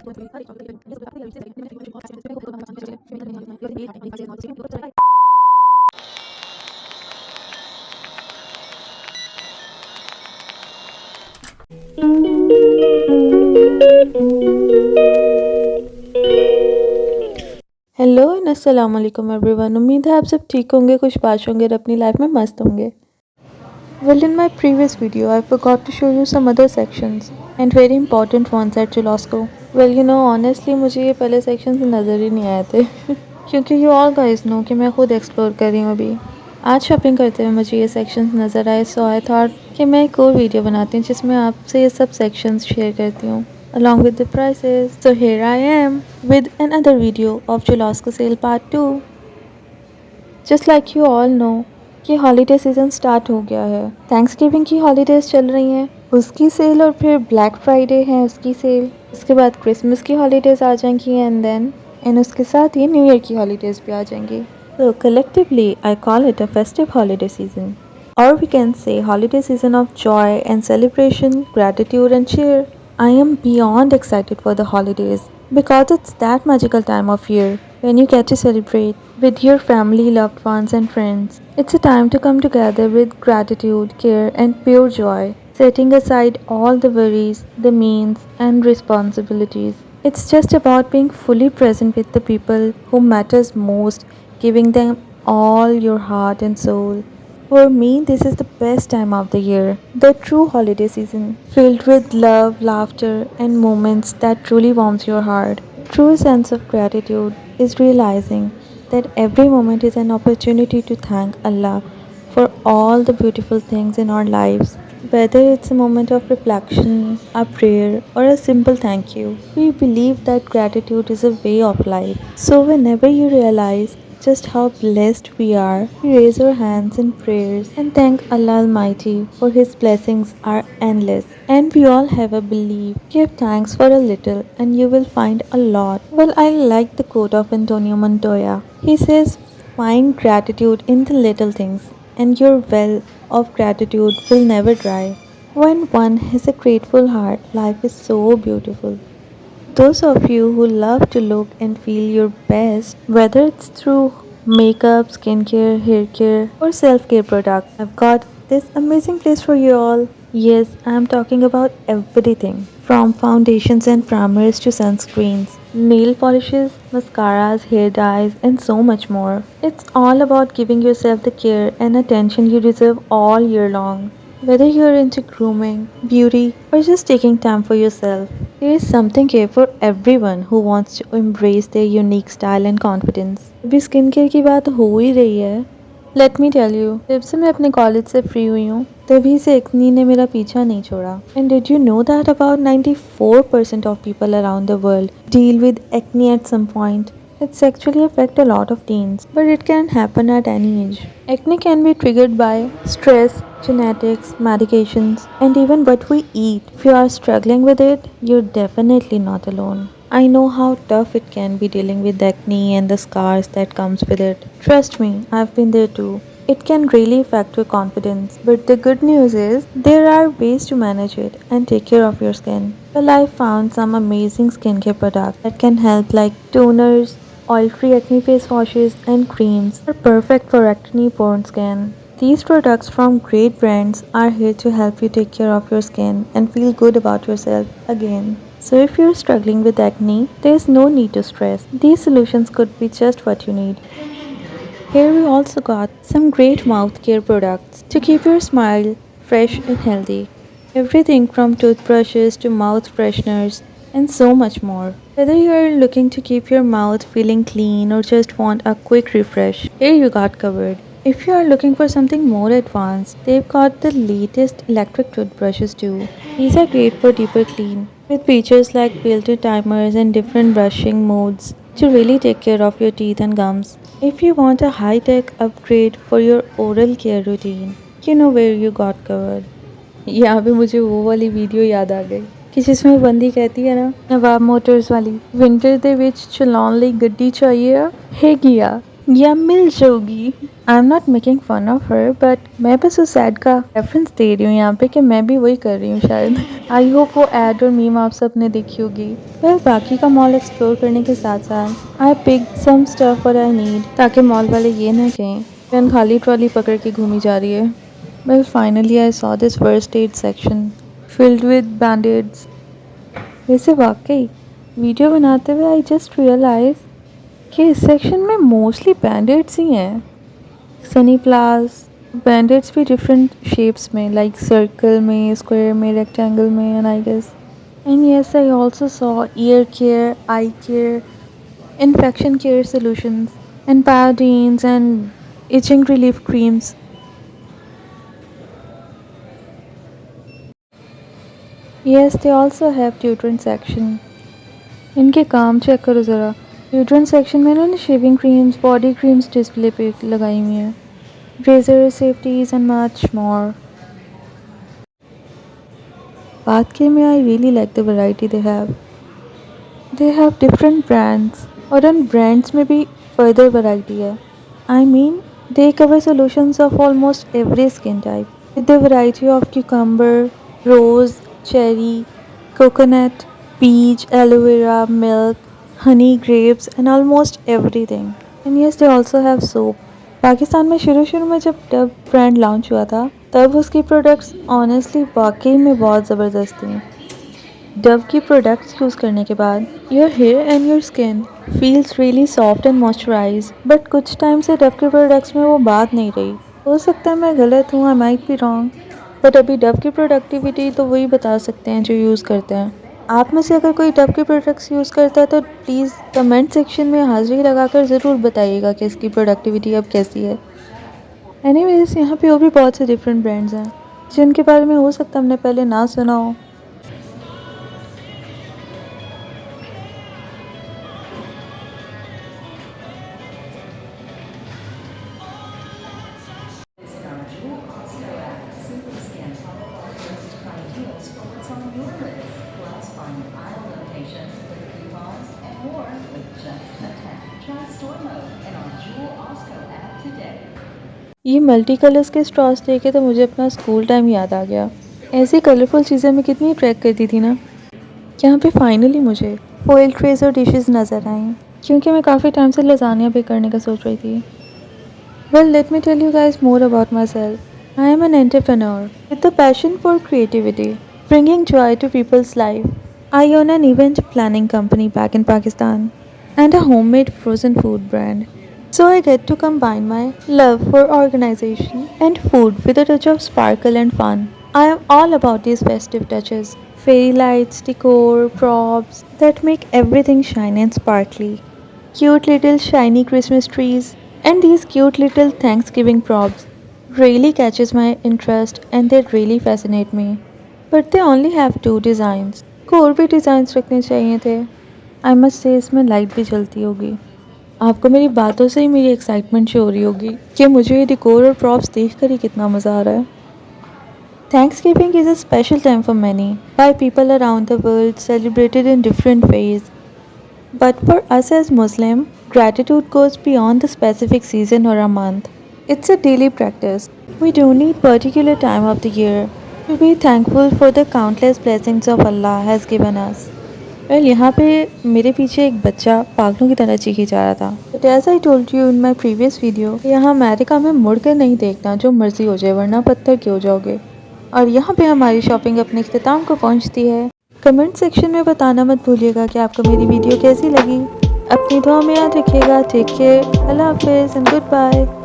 Hello and अस्सलाम वालेकुम everyone. उम्मीद है आप सब ठीक होंगे, खुशबाश होंगे और अपनी लाइफ में मस्त होंगे। Well, in my previous video, I forgot to show you some other sections and very important ones at Chulosco. Well, honestly मुझे ये पहले sections नज़र ही नहीं आए थे क्योंकि you all guys know कि मैं खुद explore कर रही हूँ अभी। आज शॉपिंग करते हुए मुझे ये sections नज़र आए, so I thought कि मैं एक और वीडियो बनाती हूँ जिसमें आपसे ये सब sections शेयर करती हूँ along with the prices. So here I am with another video of Chulosco sale part 2. Just like you all know कि हॉलीडे सीज़न स्टार्ट हो गया है। थैंक्सगिविंग की हॉलीडेज़ चल रही हैं, उसकी सेल, और फिर ब्लैक फ्राइडे है उसकी सेल। उसके बाद क्रिसमस की हॉलीडेज़ आ जाएंगी एंड उसके साथ ही न्यू ईयर की हॉलीडेज़ भी आ जाएंगी। So collectively I call it a festive holiday season, or we can say holiday season of joy and celebration, gratitude and cheer. I am beyond excited for the holidays because it's that magical time of year when you get to celebrate with your family, loved ones and friends. It's a time to come together with gratitude, care and pure joy, setting aside all the worries, the means and responsibilities. It's just about being fully present with the people who matters most, giving them all your heart and soul. For me, this is the best time of the year, the true holiday season, filled with love, laughter, and moments that truly warms your heart. True sense of gratitude is realizing that every moment is an opportunity to thank Allah for all the beautiful things in our lives. Whether it's a moment of reflection, a prayer, or a simple thank you, we believe that gratitude is a way of life. So, whenever you realize just how blessed we are, we raise our hands in prayers and thank Allah Almighty for His blessings are endless. And we all have a belief. Give thanks for a little and you will find a lot. Well, I like the quote of Antonio Montoya. He says, find gratitude in the little things and your well of gratitude will never dry. When one has a grateful heart, life is so beautiful. Those of you who love to look and feel your best, whether it's through makeup, skincare, hair care, or self care products, I've got this amazing place for you all. Yes, I'm talking about everything from foundations and primers to sunscreens, nail polishes, mascaras, hair dyes, and so much more. It's all about giving yourself the care and attention you deserve all year long. Whether you're into grooming, beauty, or just taking time for yourself, there is something here for everyone who wants to embrace their unique style and confidence. अभी skin care की बात हो ही रही है, late me tell you, जब से मैं अपने कॉलेज से फ्री हुई हूँ तभी से एक्नी ने मेरा पीछा नहीं छोड़ा। And did you know that about 94% of people around the world deal with acne at some point? It's actually affect a lot of teens, but it can happen at any age. Acne can be triggered by stress, genetics, medications, and even what we eat. If you are struggling with it, you're definitely not alone. I know how tough it can be dealing with acne and the scars that comes with it. Trust me, I've been there too. It can really affect your confidence, but the good news is there are ways to manage it and take care of your skin. Well, I found some amazing skincare products that can help, like toners, oil-free acne face washes and creams are perfect for acne-prone skin. These products from great brands are here to help you take care of your skin and feel good about yourself again. So if you're struggling with acne, there's no need to stress. These solutions could be just what you need. Here we also got some great mouth care products to keep your smile fresh and healthy. Everything from toothbrushes to mouth fresheners and so much more. Whether you are looking to keep your mouth feeling clean or just want a quick refresh, here you got covered. If you are looking for something more advanced, they've got the latest electric toothbrushes too. These are great for deeper clean, with features like built-in timers and different brushing modes to really take care of your teeth and gums. If you want a high-tech upgrade for your oral care routine, you know where you got covered. यहाँ पे मुझे वो वाली video याद आ गई कि जिसमें बंदी कहती है ना, नवाब मोटर्स वाली, विंटर ਦੇ ਵਿੱਚ ਚਲਾਉਣ ਲਈ ਗੱਡੀ चाहिए ਆ, ਹੈਗੀ ਆ ਜਾਂ ਮਿਲ ਜਾਊਗੀ। I am not making fun of her, but मैं बस उस एड का रेफरेंस दे रही हूँ यहाँ पे कि मैं भी वही कर रही हूँ शायद। आई होप वो एड और मीम आप सब ने देखी होगी। वेल बाकी का मॉल एक्सप्लोर करने के साथ साथ I pick some stuff what I need, ताकि मॉल वाले ये ना कहें पेन खाली ट्रॉली पकड़ के घूमी जा रही है। Well finally I saw this first aid section filled with बैंडेड्स। वैसे वाकई वीडियो बनाते हुए आई जस्ट रियलाइज कि इस सेक्शन में मोस्टली बैंडेड्स ही हैं। सनी प्लास बैंडेड्स भी डिफरेंट शेप्स में, लाइक सर्कल में, स्क्वायर में, रेक्टेंगल में, and I guess and yes I also saw ear care, eye care, infection care solutions, and Piodenes and itching relief creams. Yes, they also have deodorant section. इनके काम check करो ज़रा। deodorant section में इन्होंने shaving creams, body creams display पे लगाई हुई हैं, razor, safeties and much more. बात की में I really like the variety they have. They have different brands और उन ब्रांड्स में भी फर्दर वैरायटी है। I mean they cover solutions of almost every skin type, with a variety of cucumber, rose, cherry, coconut, peach, aloe vera, milk, honey, grapes, and almost everything. And yes, they also have soap. Pakistan में शुरू में जब Dove brand launch हुआ था तब उसकी products honestly वाकई में बहुत ज़बरदस्त थी। डव की प्रोडक्ट्स यूज़ करने के बाद your hair and your skin feels really soft and moisturise, but कुछ टाइम से डव के प्रोडक्ट्स में वो बात नहीं रही। हो सकता है मैं गलत हूँ, I might be wrong, but अभी डव की प्रोडक्टिविटी तो वही बता सकते हैं जो यूज़ करते हैं। आप में से अगर कोई डव के प्रोडक्ट्स यूज़ करता है तो प्लीज़ कमेंट सेक्शन में हाजिरी लगाकर ज़रूर बताइएगा कि इसकी प्रोडक्टिविटी अब कैसी है। एनीवेज यहाँ पे और भी बहुत से डिफरेंट ब्रांड्स हैं जिनके बारे में हो सकता है हमने पहले ना सुना हो। ये मल्टी कलर्स के स्ट्रॉस देखे तो मुझे अपना स्कूल टाइम याद आ गया। ऐसी कलरफुल चीज़ें मैं कितनी ट्रैक करती थी ना। यहाँ पे फाइनली मुझे फॉइल ट्रेज और डिशेस नज़र आई, क्योंकि मैं काफ़ी टाइम से लजानिया बेक करने का सोच रही थी। Well let me tell you guys more about my self. I am an entrepreneur with the passion for creativity, bringing joy to people's life. I own an event planning company back in Pakistan and a homemade frozen food brand. So I get to combine my love for organization and food with a touch of sparkle and fun. I am all about these festive touches, fairy lights, decor, props that make everything shiny and sparkly. Cute little shiny Christmas trees and these cute little Thanksgiving props really catches my interest and they really fascinate me. But they only have 2 designs. को और भी designs रखने चाहिए थे। I must say इसमें light भी जलती होगी। आपको मेरी बातों से ही मेरी एक्साइटमेंट शो हो रही होगी कि मुझे ये डेकोर और प्रॉप्स देखकर ही कितना मज़ा आ रहा है। Thanksgiving is a special time for many, by people around the world, celebrated in different ways. But for us as Muslim, gratitude goes beyond the specific season or a month. It's a daily practice. We don't need particular time of the year to be thankful for the countless blessings of Allah has given us. Well, यहाँ पे मेरे पीछे एक बच्चा पागलों की तरह चीखे जा रहा था। But as I told you in my previous video, यहाँ अमेरिका में मुड़ कर नहीं देखना, जो मर्जी हो जाए वरना पत्थर के हो जाओगे। और यहाँ पे हमारी शॉपिंग अपने इख्तिताम को पहुँचती है। कमेंट सेक्शन में बताना मत भूलिएगा कि आपको मेरी वीडियो कैसी लगी। अपनी दुआ में याद रखिएगा। टेक केयर, अल्लाह हाफिज़ एंड गुड बाय।